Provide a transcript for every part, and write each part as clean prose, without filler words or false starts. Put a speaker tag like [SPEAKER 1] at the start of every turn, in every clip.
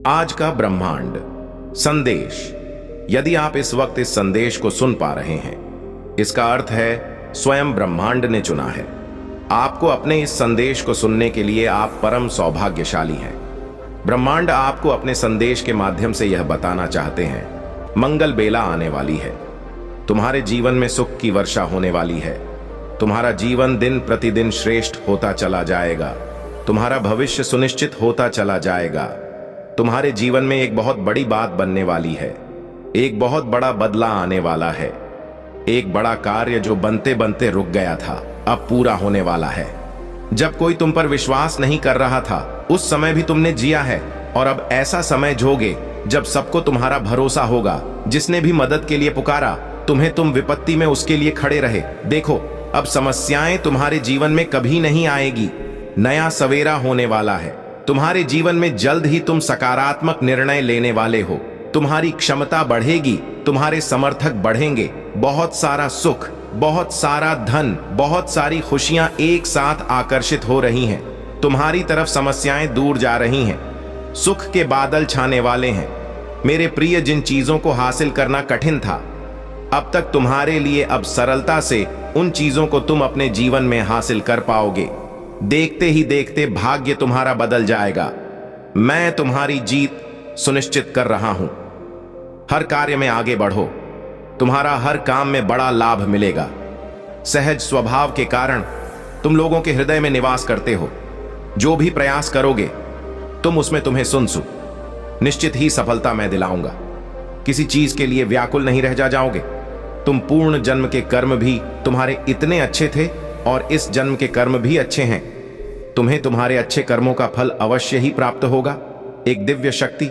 [SPEAKER 1] आज का ब्रह्मांड संदेश। यदि आप इस वक्त इस संदेश को सुन पा रहे हैं, इसका अर्थ है स्वयं ब्रह्मांड ने चुना है आपको। अपने इस संदेश को सुनने के लिए आप परम सौभाग्यशाली हैं। ब्रह्मांड आपको अपने संदेश के माध्यम से यह बताना चाहते हैं, मंगल बेला आने वाली है। तुम्हारे जीवन में सुख की वर्षा होने वाली है। तुम्हारा जीवन दिन प्रतिदिन श्रेष्ठ होता चला जाएगा। तुम्हारा भविष्य सुनिश्चित होता चला जाएगा। तुम्हारे जीवन में एक बहुत बड़ी बात बनने वाली है। एक बहुत बड़ा बदला आने वाला है। एक बड़ा कार्य जो बनते बनते रुक गया था, अब पूरा होने वाला है। जब कोई तुम पर विश्वास नहीं कर रहा था, उस समय भी तुमने जिया है, और अब ऐसा समय जोगे जब सबको तुम्हारा भरोसा होगा। जिसने भी मदद के लिए पुकारा तुम्हें, तुम विपत्ति में उसके लिए खड़े रहे। देखो, अब समस्याएं तुम्हारे जीवन में कभी नहीं आएगी। नया सवेरा होने वाला है। तुम्हारे जीवन में जल्द ही तुम सकारात्मक निर्णय लेने वाले हो। तुम्हारी क्षमता बढ़ेगी, तुम्हारे समर्थक बढ़ेंगे। बहुत सारा सुख, बहुत सारा धन, बहुत सारी खुशियां एक साथ आकर्षित हो रही हैं। तुम्हारी तरफ समस्याएं दूर जा रही हैं। सुख के बादल छाने वाले हैं। मेरे प्रिय, जिन चीजों को हासिल करना कठिन था, अब तक तुम्हारे लिए अब सरलता से उन चीजों को तुम अपने जीवन में हासिल कर पाओगे। देखते ही देखते भाग्य तुम्हारा बदल जाएगा। मैं तुम्हारी जीत सुनिश्चित कर रहा हूं। हर कार्य में आगे बढ़ो। तुम्हारा हर काम में बड़ा लाभ मिलेगा। सहज स्वभाव के कारण तुम लोगों के हृदय में निवास करते हो। जो भी प्रयास करोगे तुम उसमें तुम्हें सुन निश्चित ही सफलता मैं दिलाऊंगा। किसी चीज के लिए व्याकुल नहीं रह जाओगे। तुम पूर्ण जन्म के कर्म भी तुम्हारे इतने अच्छे थे और इस जन्म के कर्म भी अच्छे हैं। तुम्हें तुम्हारे अच्छे कर्मों का फल अवश्य ही प्राप्त होगा। एक दिव्य शक्ति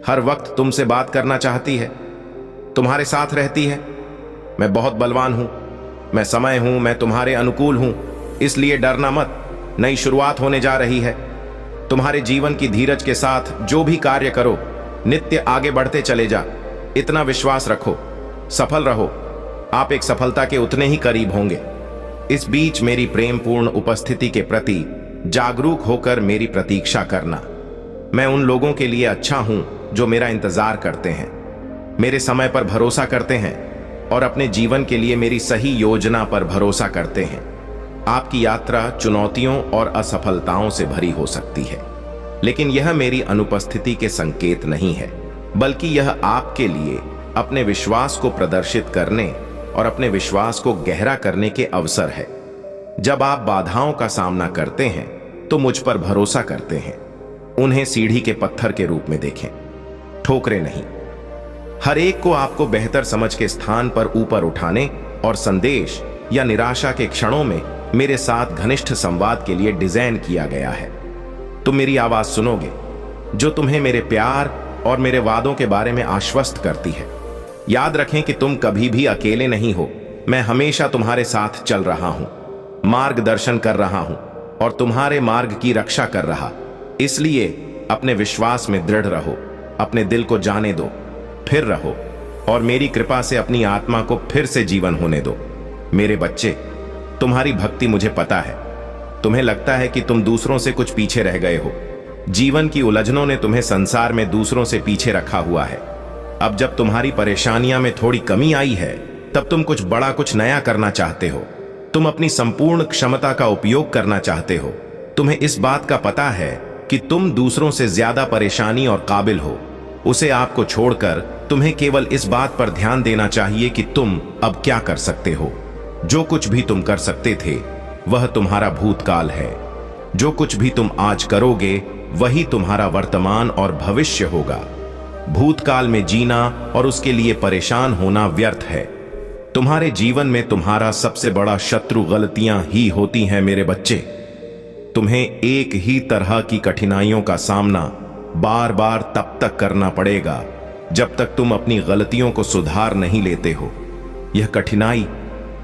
[SPEAKER 1] हर वक्त तुमसे बात करना चाहती है, तुम्हारे साथ रहती है। मैं बहुत बलवान हूं, मैं समय हूं, मैं तुम्हारे अनुकूल हूं, इसलिए डरना मत। नई शुरुआत होने जा रही है। तुम्हारे जीवन की धीरज के साथ जो भी कार्य करो, नित्य आगे बढ़ते चले जा। इतना विश्वास रखो, सफल रहो। आप एक सफलता के उतने ही करीब होंगे। इस बीच मेरी प्रेमपूर्ण उपस्थिति के प्रति जागरूक होकर मेरी प्रतीक्षा करना। मैं उन लोगों के लिए अच्छा हूं जो मेरा इंतजार करते हैं, मेरे समय पर भरोसा करते हैं और अपने जीवन के लिए मेरी सही योजना पर भरोसा करते हैं। आपकी यात्रा चुनौतियों और असफलताओं से भरी हो सकती है, लेकिन यह मेरी अनुपस्थिति के संकेत नहीं है, बल्कि यह आपके लिए अपने विश्वास को प्रदर्शित करने और अपने विश्वास को गहरा करने के अवसर है। जब आप बाधाओं का सामना करते हैं तो मुझ पर भरोसा करते हैं। उन्हें सीढ़ी के पत्थर के रूप में देखें, ठोकरे नहीं। हर एक को आपको बेहतर समझ के स्थान पर ऊपर उठाने और संदेश या निराशा के क्षणों में मेरे साथ घनिष्ठ संवाद के लिए डिजाइन किया गया है। तुम मेरी आवाज सुनोगे जो तुम्हें मेरे प्यार और मेरे वादों के बारे में आश्वस्त करती है। याद रखें कि तुम कभी भी अकेले नहीं हो। मैं हमेशा तुम्हारे साथ चल रहा हूं, मार्गदर्शन कर रहा हूं और तुम्हारे मार्ग की रक्षा कर रहा। इसलिए अपने विश्वास में दृढ़ रहो। अपने दिल को जाने दो, फिर रहो और मेरी कृपा से अपनी आत्मा को फिर से जीवन होने दो। मेरे बच्चे, तुम्हारी भक्ति मुझे पता है। तुम्हें लगता है कि तुम दूसरों से कुछ पीछे रह गए हो। जीवन की उलझनों ने तुम्हें संसार में दूसरों से पीछे रखा हुआ है। अब जब तुम्हारी परेशानियां में थोड़ी कमी आई है, तब तुम कुछ बड़ा, कुछ नया करना चाहते हो। तुम अपनी संपूर्ण क्षमता का उपयोग करना चाहते हो। तुम्हें इस बात का पता है कि तुम दूसरों से ज्यादा परेशानी और काबिल हो। उसे आपको छोड़कर तुम्हें केवल इस बात पर ध्यान देना चाहिए कि तुम अब क्या कर सकते हो। जो कुछ भी तुम कर सकते थे वह तुम्हारा भूतकाल है। जो कुछ भी तुम आज करोगे वही तुम्हारा वर्तमान और भविष्य होगा। भूतकाल में जीना और उसके लिए परेशान होना व्यर्थ है। तुम्हारे जीवन में तुम्हारा सबसे बड़ा शत्रु गलतियां ही होती हैं मेरे बच्चे। तुम्हें एक ही तरह की कठिनाइयों का सामना बार बार तब तक करना पड़ेगा जब तक तुम अपनी गलतियों को सुधार नहीं लेते हो। यह कठिनाई,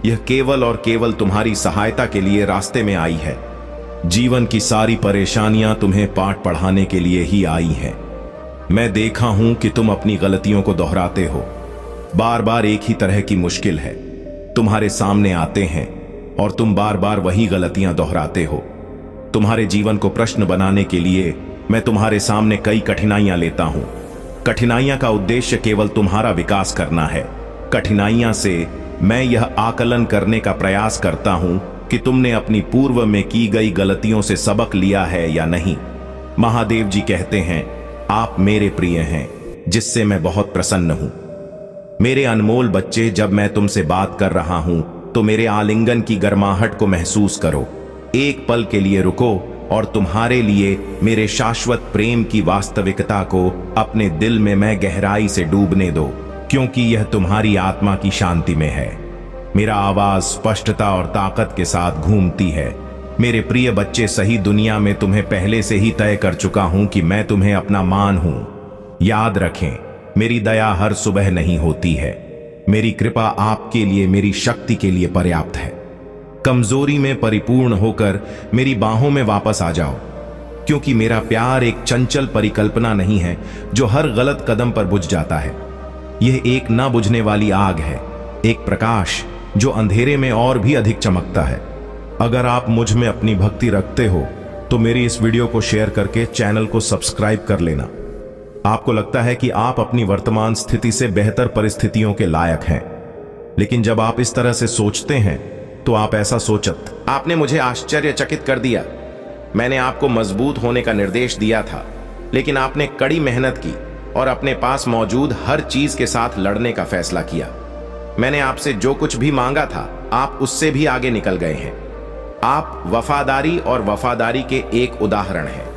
[SPEAKER 1] यह केवल और केवल तुम्हारी सहायता के लिए रास्ते में आई है। जीवन की सारी परेशानियां तुम्हें पाठ पढ़ाने के लिए ही आई हैं। मैं देखा हूं कि तुम अपनी गलतियों को दोहराते हो। बार बार एक ही तरह की मुश्किल है तुम्हारे सामने आते हैं और तुम बार बार वही गलतियां दोहराते हो। तुम्हारे जीवन को प्रश्न बनाने के लिए मैं तुम्हारे सामने कई कठिनाइयां लेता हूं। कठिनाइयां का उद्देश्य केवल तुम्हारा विकास करना है। कठिनाइयां से मैं यह आकलन करने का प्रयास करता हूं कि तुमने अपनी पूर्व में की गई गलतियों से सबक लिया है या नहीं। महादेव जी कहते हैं, आप मेरे प्रिय हैं, जिससे मैं बहुत प्रसन्न हूं। मेरे अनमोल बच्चे, जब मैं तुमसे बात कर रहा हूं तो मेरे आलिंगन की गर्माहट को महसूस करो। एक पल के लिए रुको और तुम्हारे लिए मेरे शाश्वत प्रेम की वास्तविकता को अपने दिल में मैं गहराई से डूबने दो, क्योंकि यह तुम्हारी आत्मा की शांति में है। मेरा आवाज स्पष्टता और ताकत के साथ घूमती है। मेरे प्रिय बच्चे, सही दुनिया में तुम्हें पहले से ही तय कर चुका हूं कि मैं तुम्हें अपना मान हूं। याद रखें, मेरी दया हर सुबह नहीं होती है। मेरी कृपा आपके लिए, मेरी शक्ति के लिए पर्याप्त है। कमजोरी में परिपूर्ण होकर मेरी बाहों में वापस आ जाओ, क्योंकि मेरा प्यार एक चंचल परिकल्पना नहीं है जो हर गलत कदम पर बुझ जाता है। यह एक ना बुझने वाली आग है, एक प्रकाश जो अंधेरे में और भी अधिक चमकता है। अगर आप मुझ में अपनी भक्ति रखते हो तो मेरी इस वीडियो को शेयर करके चैनल को सब्सक्राइब कर लेना। आपको लगता है कि आप अपनी वर्तमान स्थिति से बेहतर परिस्थितियों के लायक हैं, लेकिन जब आप इस तरह से सोचते हैं तो आप ऐसा सोचत। आपने मुझे आश्चर्यचकित कर दिया। मैंने आपको मजबूत होने का निर्देश दिया था, लेकिन आपने कड़ी मेहनत की और अपने पास मौजूद हर चीज के साथ लड़ने का फैसला किया। मैंने आपसे जो कुछ भी मांगा था, आप उससे भी आगे निकल गए हैं। आप वफादारी और वफादारी के एक उदाहरण हैं।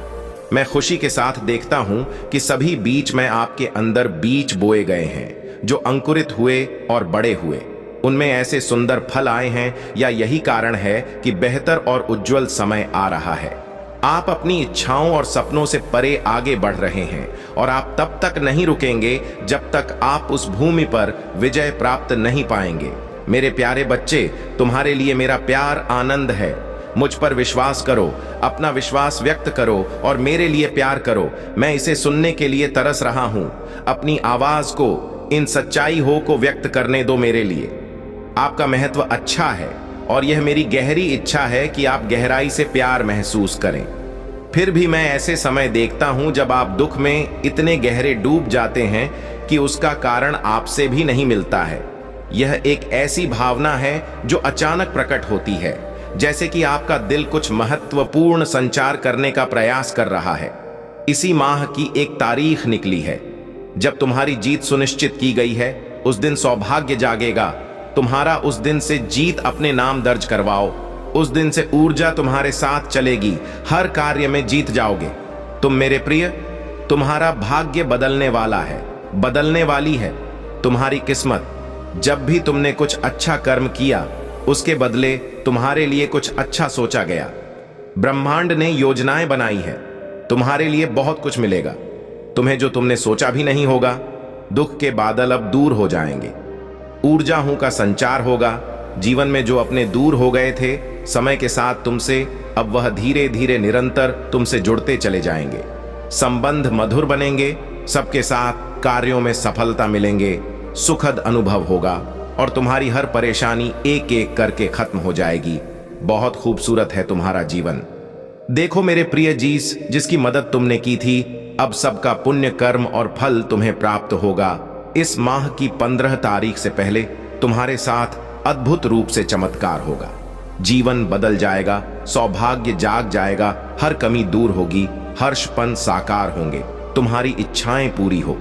[SPEAKER 1] मैं खुशी के साथ देखता हूं कि सभी बीज में आपके अंदर बीज बोए गए हैं, जो अंकुरित हुए और बड़े हुए। उनमें ऐसे सुंदर फल आए हैं, या यही कारण है कि बेहतर और उज्जवल समय आ रहा है। आप अपनी इच्छाओं और सपनों से परे आगे बढ़ रहे हैं, और आप तब तक नहीं रुकेंगे जब तक आप उस भूमि पर विजय प्राप्त नहीं पाएंगे। मेरे प्यारे बच्चे, तुम्हारे लिए मेरा प्यार आनंद है। मुझ पर विश्वास करो, अपना विश्वास व्यक्त करो और मेरे लिए प्यार करो। मैं इसे सुनने के लिए तरस रहा हूं। अपनी आवाज को, इन सच्चाई हो को व्यक्त करने दो मेरे लिए। आपका महत्व अच्छा है और यह मेरी गहरी इच्छा है कि आप गहराई से प्यार महसूस करें। फिर भी मैं ऐसे समय देखता हूं जब आप दुख में इतने गहरे डूब जाते हैं कि उसका कारण आपसे भी नहीं मिलता है। यह एक ऐसी भावना है जो अचानक प्रकट होती है, जैसे कि आपका दिल कुछ महत्वपूर्ण संचार करने का प्रयास कर रहा है। इसी माह की एक तारीख निकली है जब तुम्हारी जीत सुनिश्चित की गई है। उस दिन सौभाग्य जागेगा। तुम्हारा उस दिन से जीत अपने नाम दर्ज करवाओ। उस दिन से ऊर्जा तुम्हारे साथ चलेगी। हर कार्य में जीत जाओगे। तुम मेरे प्रिय, तुम्हारा भाग्य बदलने वाला है, बदलने वाली है। तुम्हारी किस्मत, जब भी तुमने कुछ अच्छा कर्म किया उसके बदले तुम्हारे लिए कुछ अच्छा सोचा गया। ब्रह्मांड ने योजनाएं बनाई है। तुम्हारे लिए बहुत कुछ मिलेगा, तुम्हें जो तुमने सोचा भी नहीं होगा। दुख के बादल अब दूर हो जाएंगे। ऊर्जाओं का संचार होगा। जीवन में जो अपने दूर हो गए थे, समय के साथ तुमसे अब वह धीरे धीरे निरंतर तुमसे जुड़ते चले जाएंगे। संबंध मधुर बनेंगे। सबके साथ कार्यों में सफलता मिलेंगे। सुखद अनुभव होगा और तुम्हारी हर परेशानी एक एक करके खत्म हो जाएगी। बहुत खूबसूरत है तुम्हारा जीवन। देखो मेरे प्रिय जीस, जिसकी मदद तुमने की थी, अब सबका पुण्य कर्म और फल तुम्हें प्राप्त होगा। इस माह की 15 तारीख से पहले तुम्हारे साथ अद्भुत रूप से चमत्कार होगा। जीवन बदल जाएगा, सौभाग्य जाग जाएगा, हर कमी दूर होगी, हर्षपन साकार होंगे, तुम्हारी इच्छाएं पूरी हो।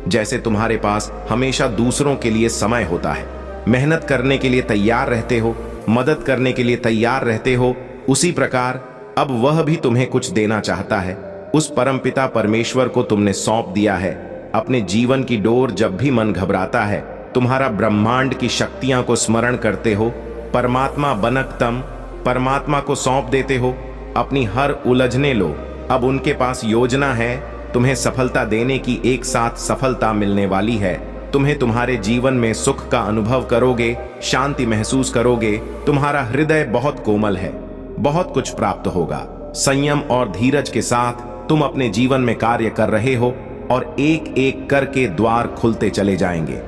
[SPEAKER 1] जैसे तुम्हारे पास हमेशा दूसरों के लिए समय होता है, मेहनत करने के लिए तैयार रहते हो, मदद करने के लिए तैयार रहते हो, उसी प्रकार अब वह भी तुम्हें कुछ देना चाहता है। उस परमपिता परमेश्वर को तुमने सौंप दिया है अपने जीवन की डोर। जब भी मन घबराता है, तुम्हारा ब्रह्मांड की शक्तियां को स्मरण करते हो। परमात्मा बनक तम, परमात्मा को सौंप देते हो। अपनी हर उलझने लो। अब उनके पास योजना है, तुम्हें सफलता देने की। एक साथ सफलता मिलने वाली है। तुम्हें तुम्हारे जीवन में सुख का अनुभव करोगे, शांति महसूस करोगे। तुम्हारा हृदय बहुत कोमल है, बहुत कुछ प्राप्त होगा। संयम और धीरज के साथ तुम अपने जीवन में कार्य कर रहे हो और एक एक करके द्वार खुलते चले जाएंगे।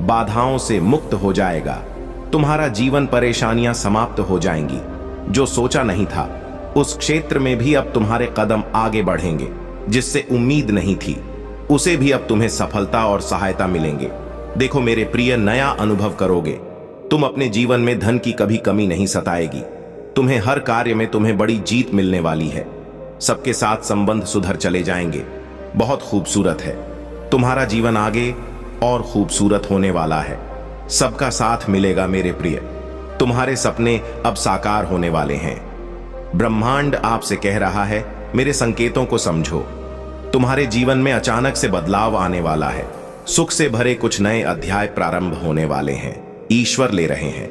[SPEAKER 1] बाधाओं से मुक्त हो जाएगा। तुम्हारा जीवन, परेशानियां समाप्त हो जाएंगी। जो सोचा नहीं था उस क्षेत्र में भी अब तुम्हारे कदम आगे बढ़ेंगे। जिससे उम्मीद नहीं थी, उसे भी अब तुम्हें सफलता और सहायता मिलेंगे। देखो मेरे प्रिय, नया अनुभव करोगे। तुम अपने जीवन में धन की कभी कमी नहीं सताएगी। तुम्हें हर कार्य में तुम्हें बड़ी जीत मिलने वाली है। सबके साथ संबंध सुधर चले जाएंगे। बहुत खूबसूरत है। तुम्हारा जीवन आगे और खूबसूरत होने वाला है। सबका साथ मिलेगा मेरे प्रिय। तुम्हारे सपने अब साकार होने वाले हैं। ब्रह्मांड आपसे कह रहा है, मेरे संकेतों को समझो। तुम्हारे जीवन में अचानक से बदलाव आने वाला है। सुख से भरे कुछ नए अध्याय प्रारंभ होने वाले हैं। ईश्वर ले रहे हैं।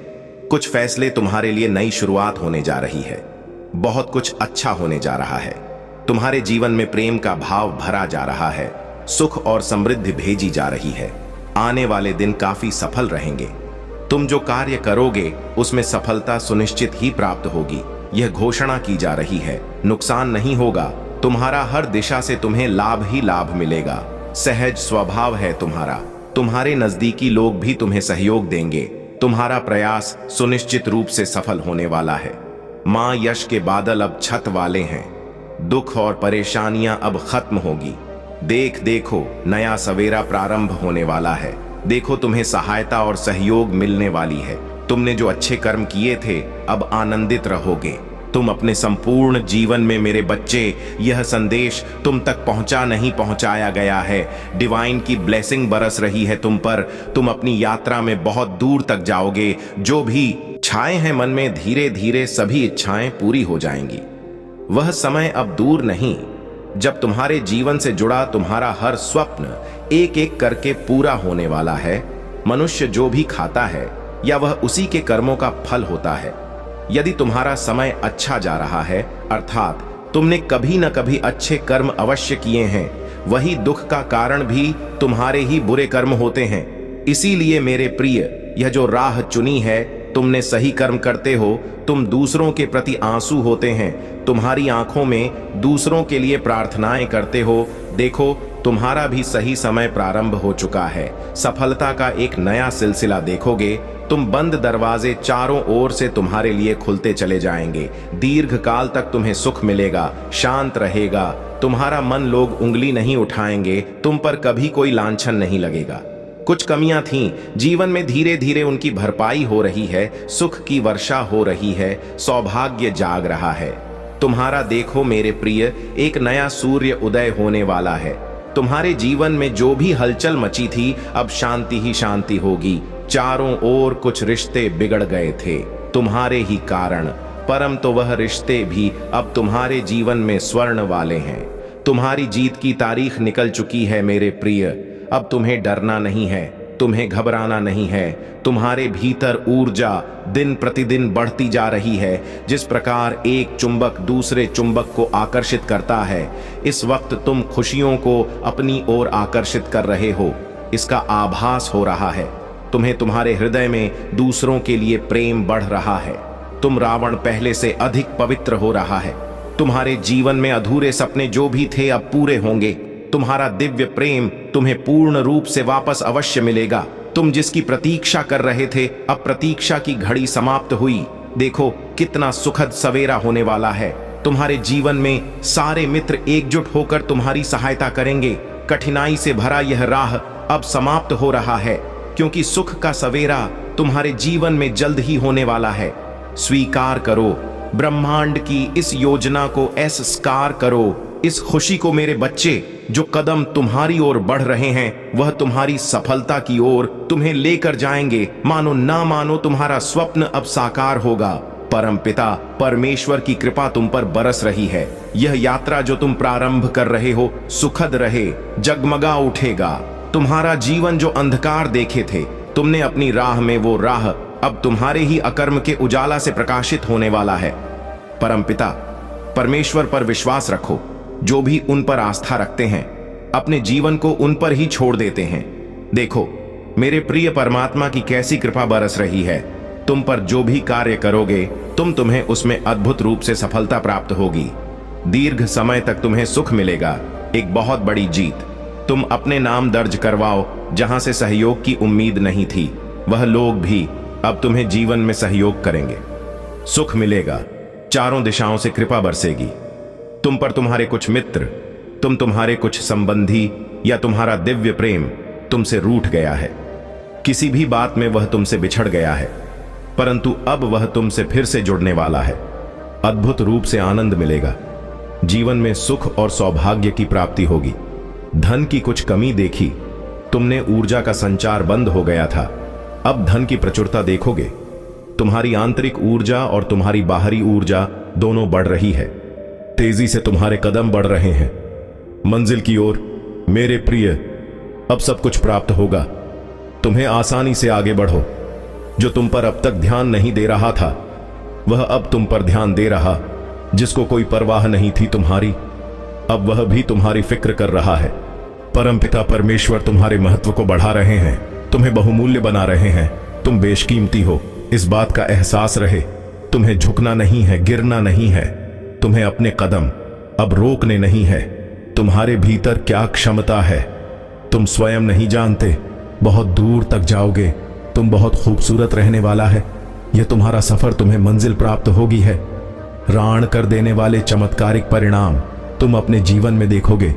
[SPEAKER 1] कुछ फैसले तुम्हारे लिए नई शुरुआत होने जा रही है। बहुत कुछ अच्छा होने जा रहा है। तुम्हारे जीवन में प्रेम का भाव भरा जा रहा है। सुख और समृद्धि भेजी जा रही है। आने वाले दिन काफी सफल रहेंगे। तुम जो कार्य करोगे उसमें सफलता सुनिश्चित ही प्राप्त होगी। यह घोषणा की जा रही है। नुकसान नहीं होगा। तुम्हारा हर दिशा से तुम्हें लाभ ही लाभ मिलेगा। सहज स्वभाव है तुम्हारा। तुम्हारे नजदीकी लोग भी तुम्हें सहयोग देंगे। तुम्हारा प्रयास सुनिश्चित रूप से सफल होने वाला है। मां यश के बादल अब छत वाले हैं। दुख और परेशानियां अब खत्म होगी। देखो नया सवेरा प्रारंभ होने वाला है। देखो तुम्हें सहायता और सहयोग मिलने वाली है। तुमने जो अच्छे कर्म किए थे अब आनंदित रहोगे। तुम अपने संपूर्ण जीवन में मेरे बच्चे, यह संदेश तुम तक पहुंचाया गया है। डिवाइन की ब्लेसिंग बरस रही है तुम पर। तुम अपनी यात्रा में बहुत दूर तक जाओगे। जो भी इच्छाएं हैं मन में, धीरे धीरे सभी इच्छाएं पूरी हो जाएंगी। वह समय अब दूर नहीं जब तुम्हारे जीवन से जुड़ा तुम्हारा हर स्वप्न एक एक करके पूरा होने वाला है। मनुष्य जो भी खाता है या वह उसी के कर्मों का फल होता है। यदि तुम्हारा समय अच्छा जा रहा है, अर्थात तुमने कभी न कभी अच्छे कर्म अवश्य किए हैं, वही दुख का कारण भी तुम्हारे ही बुरे कर्म होते हैं। इसीलिए मेरे प्रिय, यह जो राह चुनी है, तुमने सही कर्म करते हो। तुम दूसरों के प्रति आंसू होते हैं। तुम्हारी आंखों में दूसरों के लिए प्रार्थनाएं करते हो। देखो तुम्हारा भी सही समय प्रारंभ हो चुका है। सफलता का एक नया सिलसिला देखोगे। तुम बंद दरवाजे चारों ओर से तुम्हारे लिए खुलते चले जाएंगे। दीर्घ काल तक तुम्हें सुख मिलेगा। शांत रहेगा तुम्हारा मन। लोग उंगली नहीं उठाएंगे। तुम पर कभी कोई लांछन नहीं लगेगा। कुछ कमियां थीं, जीवन में धीरे धीरे उनकी भरपाई हो रही है। सुख की वर्षा हो रही है। सौभाग्य जाग रहा है तुम्हारा। देखो मेरे प्रिय, एक नया सूर्य उदय होने वाला है। तुम्हारे जीवन में जो भी हलचल मची थी, अब शांति ही शांति होगी। चारों ओर कुछ रिश्ते बिगड़ गए थे तुम्हारे ही कारण, परम तो वह रिश्ते भी अब तुम्हारे जीवन में स्वर्ण वाले हैं। तुम्हारी जीत की तारीख निकल चुकी है मेरे प्रिय। अब तुम्हें डरना नहीं है, तुम्हें घबराना नहीं है। तुम्हारे भीतर ऊर्जा दिन प्रतिदिन बढ़ती जा रही है। जिस प्रकार एक चुंबक दूसरे चुंबक को आकर्षित करता है, इस वक्त तुम खुशियों को अपनी ओर आकर्षित कर रहे हो। इसका आभास हो रहा है। तुम्हें तुम्हारे हृदय में दूसरों के लिए प्रेम बढ़ रहा है। तुम रावण पहले से अधिक पवित्र हो रहा है। तुम्हारे जीवन में अधूरे सपने जो भी थे अब पूरे होंगे। तुम्हारा दिव्य प्रेम तुम्हें पूर्ण रूप से वापस अवश्य मिलेगा। तुम जिसकी प्रतीक्षा कर रहे थे, अब प्रतीक्षा की घड़ी समाप्त हुई। देखो कितना सुखद सवेरा होने वाला है। तुम्हारे जीवन में सारे मित्र एकजुट होकर तुम्हारी सहायता करेंगे। कठिनाई से भरा यह राह अब समाप्त हो रहा है, क्योंकि सुख का सवेरा तुम्हारे जीवन में जल्द ही होने वाला है। स्वीकार करो ब्रह्मांड की इस योजना को, स्वीकार करो इस खुशी को मेरे बच्चे। जो कदम तुम्हारी ओर बढ़ रहे हैं वह तुम्हारी सफलता की ओर तुम्हें लेकर जाएंगे। मानो ना मानो तुम्हारा स्वप्न अब साकार होगा। परम पिता परमेश्वर की कृपा तुम पर बरस रही है। यह यात्रा जो तुम प्रारंभ कर रहे हो सुखद रहे, जगमगा उठेगा। तुम्हारा जीवन जो अंधकार देखे थे, तुमने अपनी राह में वो राह अब तुम्हारे ही अकर्म के उजाला से प्रकाशित होने वाला है। परम पिता परमेश्वर पर विश्वास रखो। जो भी उन पर आस्था रखते हैं अपने जीवन को उन पर ही छोड़ देते हैं। देखो मेरे प्रिय, परमात्मा की कैसी कृपा बरस रही है। तुम पर जो भी कार्य करोगे तुम्हें उसमें अद्भुत रूप से सफलता प्राप्त होगी। दीर्घ समय तक तुम्हें सुख मिलेगा। एक बहुत बड़ी जीत। तुम अपने नाम दर्ज करवाओ। जहां से सहयोग की उम्मीद नहीं थी, वह लोग भी अब तुम्हें जीवन में सहयोग करेंगे। सुख मिलेगा। चारों दिशाओं से कृपा बरसेगी। तुम पर तुम्हारे कुछ मित्र तुम्हारे कुछ संबंधी या तुम्हारा दिव्य प्रेम तुमसे रूठ गया है। किसी भी बात में वह तुमसे बिछड़ गया है, परंतु अब वह तुमसे फिर से जुड़ने वाला है। अद्भुत रूप से आनंद मिलेगा। जीवन में सुख और सौभाग्य की प्राप्ति होगी। धन की कुछ कमी देखी, तुमने ऊर्जा का संचार बंद हो गया था, अब धन की प्रचुरता देखोगे। तुम्हारी आंतरिक ऊर्जा और तुम्हारी बाहरी ऊर्जा दोनों बढ़ रही है। तेजी से तुम्हारे कदम बढ़ रहे हैं मंजिल की ओर। मेरे प्रिय, अब सब कुछ प्राप्त होगा। तुम्हें आसानी से आगे बढ़ो। जो तुम पर अब तक ध्यान नहीं दे रहा था, वह अब तुम पर ध्यान दे रहा। जिसको कोई परवाह नहीं थी तुम्हारी, अब वह भी तुम्हारी फिक्र कर रहा है। परमपिता परमेश्वर तुम्हारे महत्व को बढ़ा रहे हैं, तुम्हें बहुमूल्य बना रहे हैं। तुम बेशकीमती हो, इस बात का एहसास रहे। तुम्हें झुकना नहीं है, गिरना नहीं है। तुम्हें अपने कदम अब रोकने नहीं है। तुम्हारे भीतर क्या क्षमता है तुम स्वयं नहीं जानते। बहुत दूर तक जाओगे। तुम बहुत खूबसूरत रहने वाला है। यह तुम्हारा सफर तुम्हें मंजिल प्राप्त होगी है। राण कर देने वाले चमत्कारिक परिणाम तुम अपने जीवन में देखोगे।